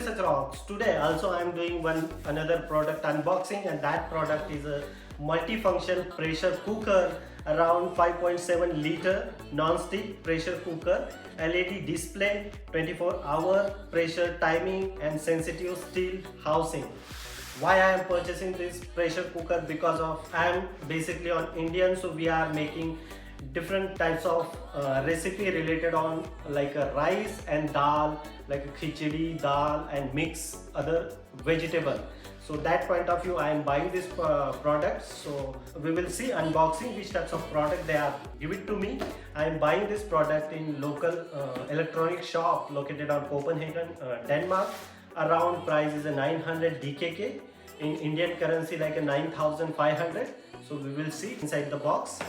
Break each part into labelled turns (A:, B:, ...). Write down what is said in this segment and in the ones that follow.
A: Research Rocks. Today also I am doing another product unboxing, and that product is a multifunction pressure cooker, around 5.7 liter non-stick pressure cooker, LED display, 24-hour pressure timing and sensitive steel housing. Why I am purchasing this pressure cooker? Because of I am basically on Indian, so we are making different types of recipe related on like a rice and dal, like a khichdi, dal and mix other vegetable. So that point of view I am buying this product. So we will see unboxing which types of product they have give it to me. I am buying this product in local electronic shop located on Copenhagen, Denmark. Around price is a 900 DKK, in Indian currency like a 9,500. So we will see inside the box.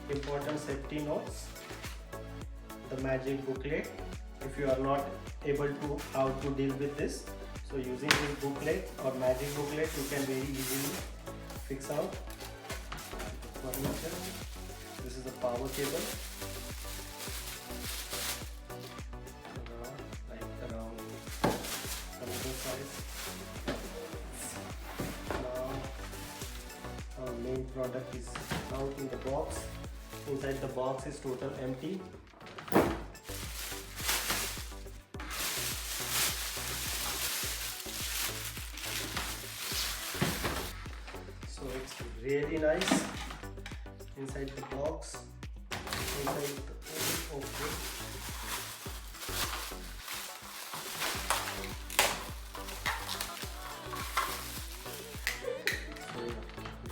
A: Important safety notes, the magic booklet if you are not able to how to deal with this. So using this booklet or magic booklet, you can very easily fix out the furniture. This is the power cable, like around another size. Now our main product is out in the box. Inside the box is total empty. So it's really nice inside the box. Inside the okay.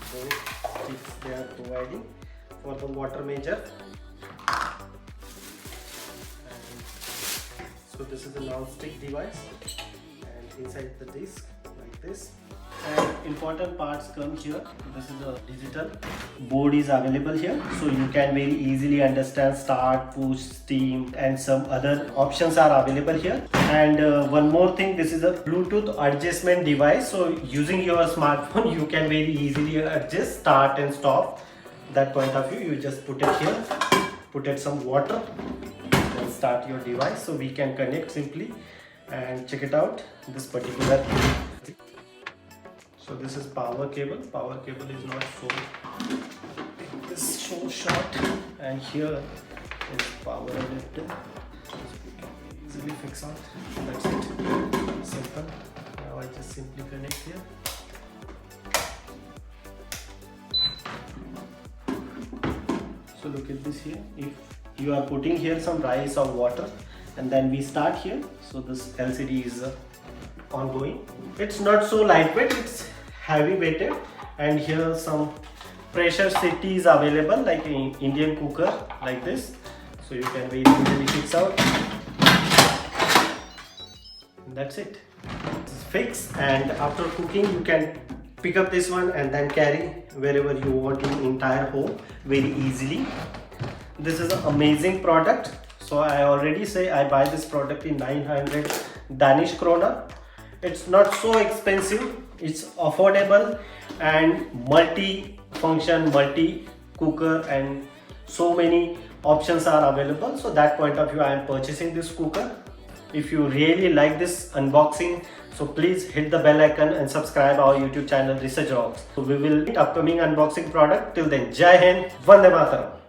A: So the sticks they are providing for the water measure. And so this is a non-stick device, and inside the disc like this. And important parts come here. This is a digital board is available here, so you can very easily understand start, push, steam and some other options are available here. And one more thing, this is a Bluetooth adjustment device, so using your smartphone you can very easily adjust start and stop. That point of view, you just put it here, put it some water and start your device. So we can connect simply and check it out, this particular. So this is power cable. Power cable is not so, this so short, and here is power adapter. So we can easily fix out. That's it, simple. Now I just simply connect here. So look at this here. If you are putting here some rice or water, and then we start here, so this LCD is ongoing. It's not so lightweight, it's heavy weighted, and here some pressure safety is available like in Indian cooker like this. So you can very easily fix out. And that's it. It's fixed, and after cooking you can pick up this one and then carry wherever you want in entire home very easily. This is an amazing product. So I already say I buy this product in 900 Danish krona. It's not so expensive, it's affordable, and multi-function, multi-cooker, and so many options are available. So that point of view I am purchasing this cooker. If you really like this unboxing, so please hit the bell icon and subscribe our YouTube channel Research Rocks. So we will meet upcoming unboxing product. Till then, Jai Hind, Vande Mataram.